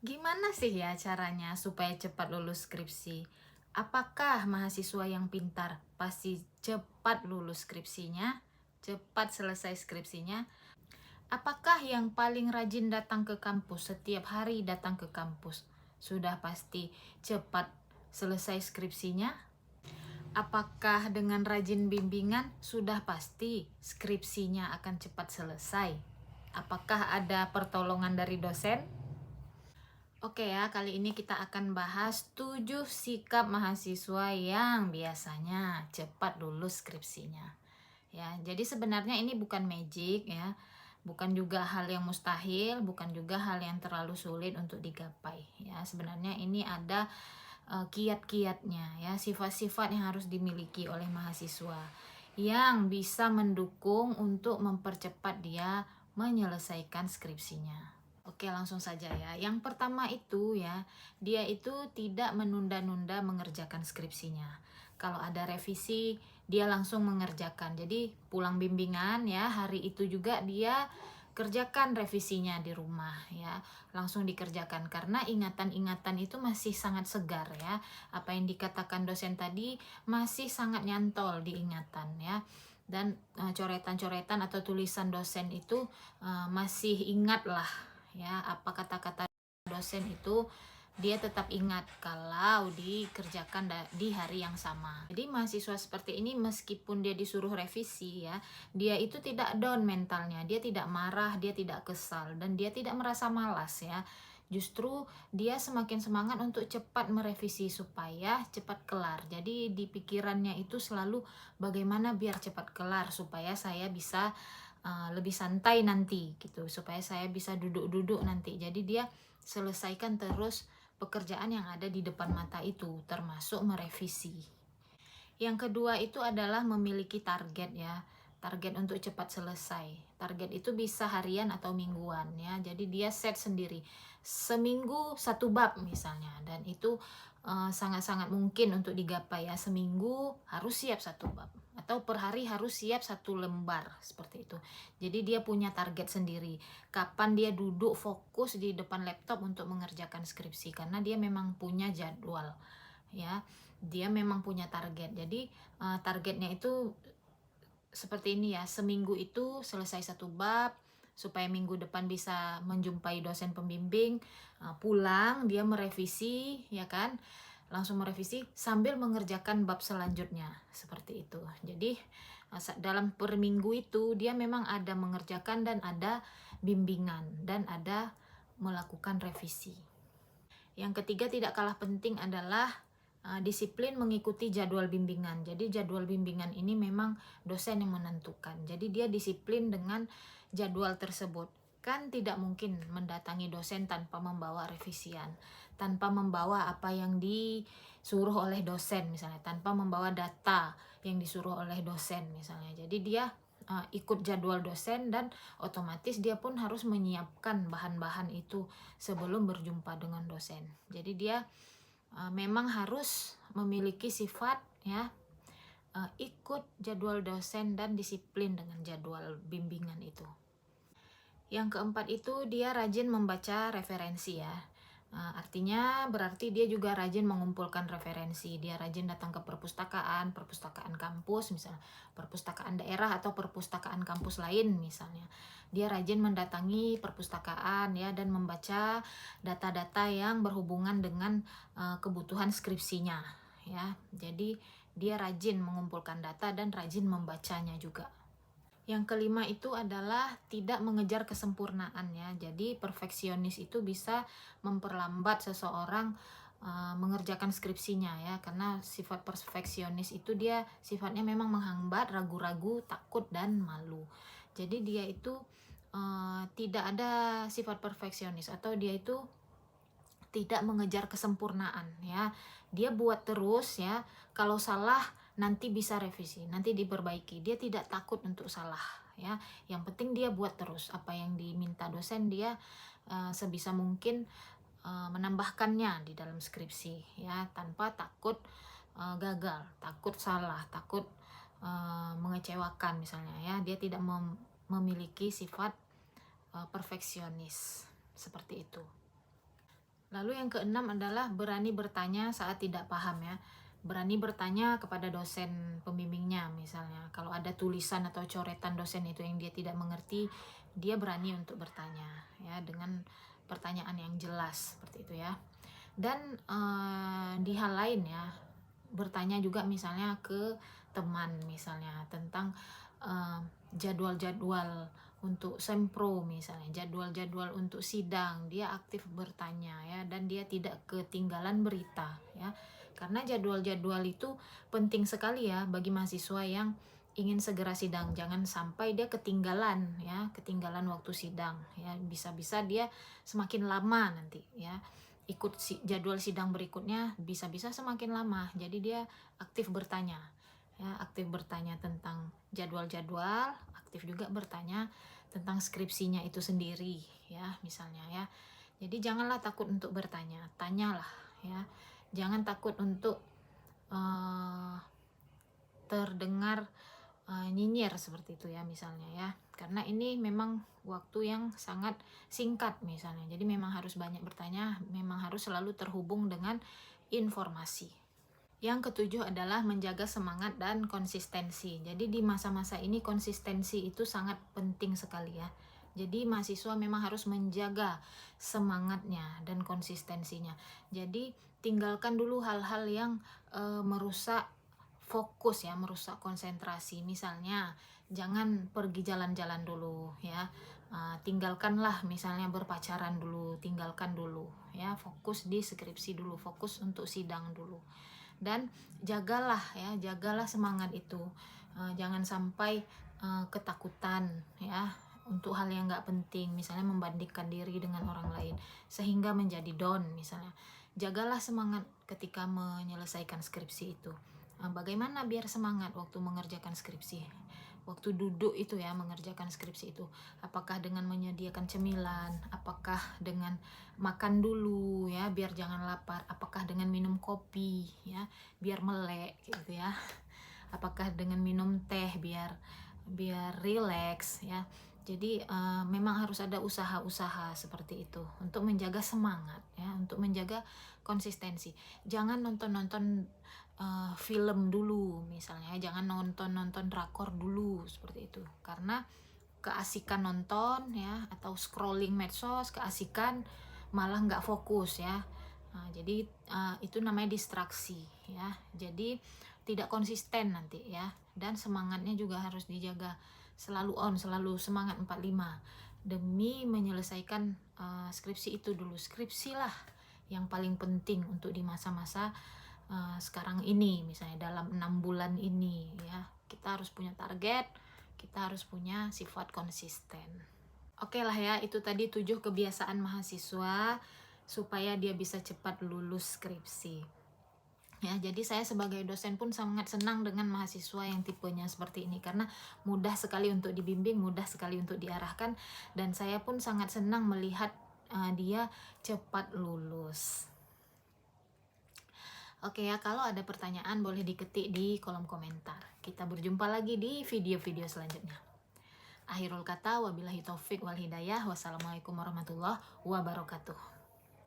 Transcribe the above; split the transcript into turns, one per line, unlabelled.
Gimana sih ya caranya supaya cepat lulus skripsi? Apakah mahasiswa yang pintar pasti cepat lulus skripsinya, cepat selesai skripsinya? Apakah yang paling rajin datang ke kampus, setiap hari datang ke kampus, sudah pasti cepat selesai skripsinya? Apakah dengan rajin bimbingan sudah pasti skripsinya akan cepat selesai? Apakah ada pertolongan dari dosen? Oke ya, kali ini kita akan bahas 7 sikap mahasiswa yang biasanya cepat lulus skripsinya. Ya, jadi sebenarnya ini bukan magic ya, bukan juga hal yang mustahil, bukan juga hal yang terlalu sulit untuk digapai ya. Sebenarnya ini ada kiat-kiatnya ya, sifat-sifat yang harus dimiliki oleh mahasiswa yang bisa mendukung untuk mempercepat dia menyelesaikan skripsinya. Oke, langsung saja ya. Yang pertama itu ya, dia itu tidak menunda-nunda mengerjakan skripsinya. Kalau ada revisi, dia langsung mengerjakan. Jadi pulang bimbingan ya, hari itu juga dia kerjakan revisinya di rumah ya, langsung dikerjakan karena ingatan-ingatan itu masih sangat segar ya. Apa yang dikatakan dosen tadi masih sangat nyantol di ingatan ya. Dan coretan-coretan atau tulisan dosen itu masih ingat lah ya, apa kata-kata dosen itu dia tetap ingat kalau dikerjakan di hari yang sama. Jadi mahasiswa seperti ini meskipun dia disuruh revisi ya, dia itu tidak down mentalnya, dia tidak marah, dia tidak kesal, dan dia tidak merasa malas ya. Justru dia semakin semangat untuk cepat merevisi supaya cepat kelar. Jadi di pikirannya itu selalu bagaimana biar cepat kelar supaya saya bisa lebih santai nanti gitu, supaya saya bisa duduk-duduk nanti. Jadi dia selesaikan terus pekerjaan yang ada di depan mata itu, termasuk merevisi. Yang kedua itu adalah memiliki target ya. Target untuk cepat selesai. Target itu bisa harian atau mingguan ya. Jadi dia set sendiri. Seminggu satu bab misalnya, dan itu sangat-sangat mungkin untuk digapai ya. Seminggu harus siap satu bab, atau per hari harus siap satu lembar seperti itu. Jadi dia punya target sendiri. Kapan dia duduk fokus di depan laptop untuk mengerjakan skripsi, karena dia memang punya jadwal ya, dia memang punya target. Jadi targetnya itu seperti ini ya, seminggu itu selesai satu bab supaya minggu depan bisa menjumpai dosen pembimbing. Pulang dia merevisi ya kan, langsung merevisi sambil mengerjakan bab selanjutnya seperti itu. Jadi dalam per minggu itu dia memang ada mengerjakan dan ada bimbingan dan ada melakukan revisi. Yang ketiga tidak kalah penting adalah disiplin mengikuti jadwal bimbingan. Jadi jadwal bimbingan ini memang dosen yang menentukan. Jadi dia disiplin dengan jadwal tersebut. Kan tidak mungkin mendatangi dosen tanpa membawa revisian, tanpa membawa apa yang disuruh oleh dosen misalnya, tanpa membawa data yang disuruh oleh dosen misalnya. Jadi dia ikut jadwal dosen, dan otomatis dia pun harus menyiapkan bahan-bahan itu sebelum berjumpa dengan dosen. Jadi dia memang harus memiliki sifat ya, ikut jadwal dosen dan disiplin dengan jadwal bimbingan itu. Yang keempat itu dia rajin membaca referensi ya. Artinya berarti dia juga rajin mengumpulkan referensi. Dia rajin datang ke perpustakaan, perpustakaan kampus misalnya, perpustakaan daerah atau perpustakaan kampus lain misalnya. Dia rajin mendatangi perpustakaan ya, dan membaca data-data yang berhubungan dengan kebutuhan skripsinya ya. Jadi dia rajin mengumpulkan data dan rajin membacanya juga. Yang kelima itu adalah tidak mengejar kesempurnaan ya. Jadi perfeksionis itu bisa memperlambat seseorang mengerjakan skripsinya ya, karena sifat perfeksionis itu dia sifatnya memang menghambat, ragu-ragu, takut, dan malu. Jadi dia itu tidak ada sifat perfeksionis, atau dia itu tidak mengejar kesempurnaan ya. Dia buat terus ya, kalau salah nanti bisa revisi, nanti diperbaiki. Dia tidak takut untuk salah ya. Yang penting dia buat terus apa yang diminta dosen, dia sebisa mungkin menambahkannya di dalam skripsi ya, tanpa takut gagal, takut salah, takut mengecewakan misalnya ya. Dia tidak memiliki sifat perfeksionis seperti itu. Lalu yang keenam adalah berani bertanya saat tidak paham ya. Berani bertanya kepada dosen pembimbingnya misalnya. Kalau ada tulisan atau coretan dosen itu yang dia tidak mengerti, dia berani untuk bertanya ya dengan pertanyaan yang jelas seperti itu ya. Dan di hal lain ya, bertanya juga misalnya ke teman misalnya tentang jadwal-jadwal untuk sempro misalnya, jadwal-jadwal untuk sidang, dia aktif bertanya ya, dan dia tidak ketinggalan berita ya. Karena jadwal-jadwal itu penting sekali ya bagi mahasiswa yang ingin segera sidang. Jangan sampai dia ketinggalan ya, ketinggalan waktu sidang ya. Bisa-bisa dia semakin lama nanti ya. Ikut jadwal sidang berikutnya bisa-bisa semakin lama. Jadi dia aktif bertanya ya, aktif bertanya tentang jadwal-jadwal, aktif juga bertanya tentang skripsinya itu sendiri ya misalnya ya. Jadi janganlah takut untuk bertanya, tanyalah ya. Jangan takut untuk terdengar nyinyir seperti itu ya misalnya ya. Karena ini memang waktu yang sangat singkat misalnya. Jadi memang harus banyak bertanya, memang harus selalu terhubung dengan informasi. Yang ketujuh adalah menjaga semangat dan konsistensi. Jadi di masa-masa ini konsistensi itu sangat penting sekali ya. Jadi mahasiswa memang harus menjaga semangatnya dan konsistensinya. Jadi tinggalkan dulu hal-hal yang merusak fokus ya, merusak konsentrasi. Misalnya jangan pergi jalan-jalan dulu ya. Tinggalkanlah misalnya berpacaran dulu, tinggalkan dulu ya. Fokus di skripsi dulu, fokus untuk sidang dulu. Dan jagalah ya, jagalah semangat itu. Jangan sampai ketakutan ya untuk hal yang nggak penting, misalnya membandingkan diri dengan orang lain sehingga menjadi down misalnya. Jagalah semangat ketika menyelesaikan skripsi itu. Bagaimana biar semangat waktu mengerjakan skripsi, waktu duduk itu ya mengerjakan skripsi itu? Apakah dengan menyediakan cemilan, apakah dengan makan dulu ya biar jangan lapar, apakah dengan minum kopi ya biar melek gitu ya, apakah dengan minum teh biar rileks ya. Jadi memang harus ada usaha-usaha seperti itu untuk menjaga semangat ya, untuk menjaga konsistensi. Jangan nonton-nonton film dulu misalnya, jangan nonton drakor dulu seperti itu. Karena keasikan nonton ya atau scrolling medsos, keasikan malah nggak fokus ya. Jadi itu namanya distraksi ya. Jadi tidak konsisten nanti ya. Dan semangatnya juga harus dijaga, selalu on, selalu semangat 45 demi menyelesaikan skripsi itu dulu. Skripsi lah yang paling penting untuk di masa-masa sekarang ini, misalnya dalam 6 bulan ini ya. Kita harus punya target, kita harus punya sifat konsisten. Oke lah ya, itu tadi 7 kebiasaan mahasiswa supaya dia bisa cepat lulus skripsi. Ya, jadi saya sebagai dosen pun sangat senang dengan mahasiswa yang tipenya seperti ini karena mudah sekali untuk dibimbing, mudah sekali untuk diarahkan, dan saya pun sangat senang melihat dia cepat lulus. Oke ya, kalau ada pertanyaan boleh diketik di kolom komentar. Kita berjumpa lagi di video-video selanjutnya. Akhirul kata, wabillahi taufik wal hidayah. Wassalamualaikum warahmatullahi wabarakatuh.